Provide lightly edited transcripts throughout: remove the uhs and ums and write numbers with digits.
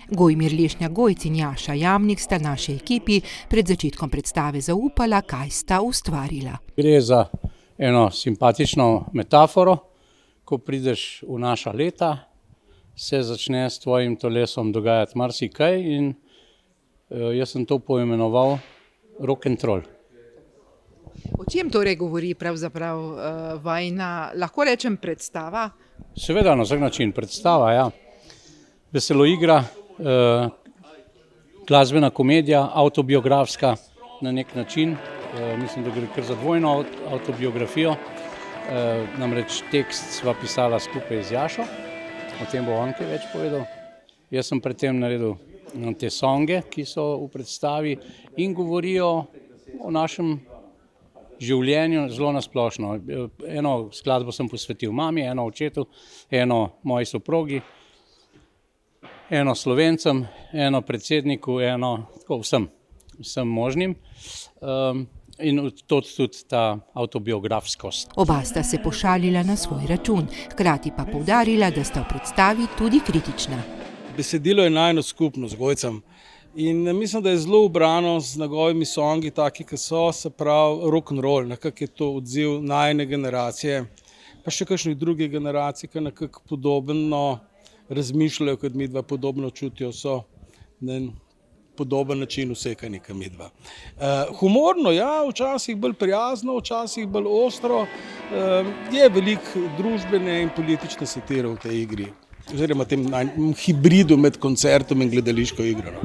Gojmir Lešnja-Gojc in Jaša Jamnik sta naši ekipi pred začetkom predstave zaupala, kaj sta ustvarila. Gre za eno simpatično metaforo, ko prideš v naša leta, se začne s tvojim telesom dogajati marsikaj in jaz sem to poimenoval rock and roll. O čem torej govori pravzaprav vajina, lahko rečem, predstava? Seveda na vsak način predstava, ja. Veselo igra, glasbena komedija, avtobiografska na nek način. Mislim, da gre kar za dvojno avtobiografijo. Namreč tekst sva pisala skupaj z Jašo, o tem bo on kaj več povedal. Jaz sem predtem naredil te songe, ki so v predstavi in govorijo o našem življenju zelo nasplošno. Eno skladbo sem posvetil mami, eno očetu, eno moji soprogi, eno Slovencem, eno predsedniku, eno vsem možnim. In tudi ta avtobiografskost. Oba sta se pošalila na svoj račun, hkrati pa poudarila, da sta v predstavi tudi kritična. Besedilo je najino skupno z Gojcem in mislim, da je zelo ubrano z njegovimi songi, taki, ki so, se pravi rock and roll, nekako je to odziv najine generacije, pa še kakšnih drugih generacij, ki nekako podobno razmišljajo, kot midva, podobno čutijo, so na podoben način usekani, kot midva. Humorno, ja, včasih bolj prijazno, včasih bolj ostro, je veliko družbene in politične satire v tej igri, oziroma tem hibridu med koncertom in gledališko igro.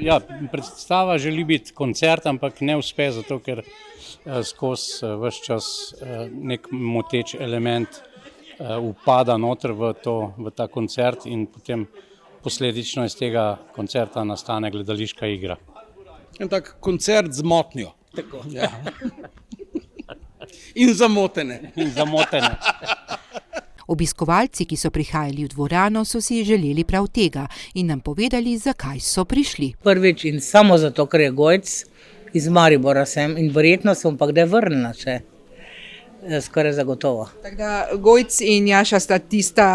Ja, predstava želi biti koncert, ampak ne uspe, zato ker skozi ves čas nek moteč element upada noter v ta koncert in potem posledično iz tega koncerta nastane gledališka igra. En tak koncert z motnjo. Tako. Ja. In zamotene. Obiskovalci, ki so prihajali v dvorano, so si želeli prav tega in nam povedali, zakaj so prišli. Prvič in samo zato, ker je Gojc, iz Maribora sem in verjetno sem pa kdaj vrnila še. Skoraj zagotovo. Tako da Gojc in Jaša sta tista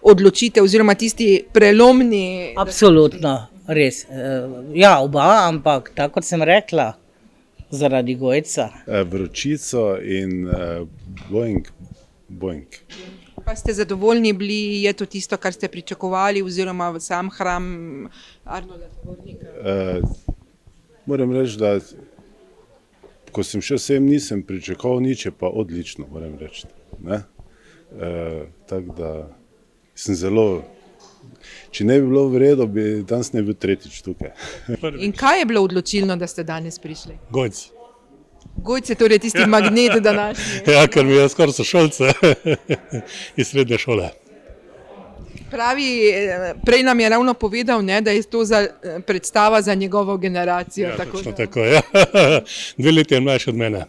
odločitev oziroma tisti prelomni. Absolutno, res. Ja, oba, ampak tako kot sem rekla, zaradi Gojca. Vročico in Boeing. Pa ste zadovoljni bili, je to tisto, kar ste pričakovali oziroma v sam hram Arnolda Tovornika? Moram reči, da ko sem šel sem, nisem pričakoval nič, je pa odlično, moram reči. Tako da sem zelo, če ne bi bilo v redu, bi danes ne bil tretjič tukaj. In kaj je bilo odločilno, da ste danes prišli? Gojc. Gojc je torej tisti magnet današnji. Ja, ker mi je skoraj sošolce iz srednje šole. Pravi, prej nam je ravno povedal, ne, da je to predstava za njegovo generacijo. Ja, tako, tako, ja. 2 leti je mlajši od mene.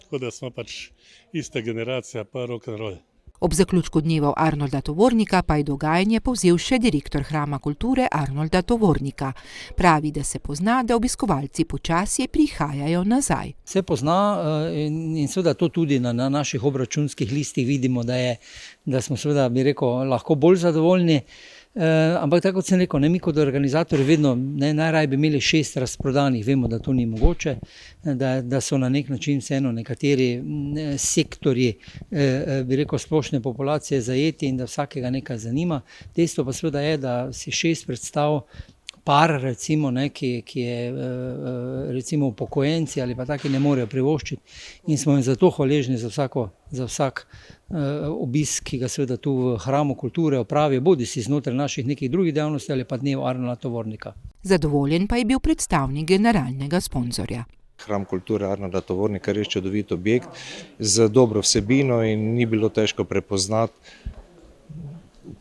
Tako da smo pač ista generacija, pa rock and roll. Ob zaključku dnevov Arnolda Tovornika pa je dogajanje povzel še direktor Hrama kulture Arnolda Tovornika. Pravi, da se pozna, da obiskovalci počasi prihajajo nazaj. Se pozna in seveda to tudi na naših obračunskih listih vidimo, da smo seveda, bi rekel, lahko bolj zadovoljni. Ampak tako kot sem rekel, mi kot organizatorji vedno najraje bi imeli 6 razprodanih, vemo, da to ni mogoče, da so na nek način vseeno nekateri sektorji, bi rekel, splošne populacije zajeti in da vsakega nekaj zanima. Dejstvo pa seveda je, da si 6 predstav par, recimo, ki je recimo upokojenci ali pa taki ne morejo privoščiti in smo jim zato hvaležni za vsak obisk, ki ga seveda tu v Hramu kulture opravijo, bodi si znotraj naših nekih drugih dejavnosti ali pa dnev Arnolda Tovornika. Zadovoljen pa je bil predstavnik generalnega sponzorja. Hram kulture Arnolda Tovornika je res čudovit objekt z dobro vsebino in ni bilo težko prepoznati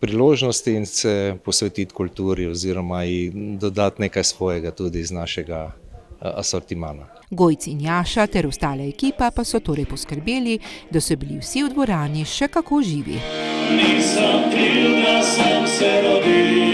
priložnosti in se posvetiti kulturi oziroma dodati nekaj svojega tudi iz našega asortimana. Gojc in Jaša ter ostala ekipa pa so torej poskrbeli, da so bili vsi v dvorani še kako živi. Nisem kriv, da sem se rodil.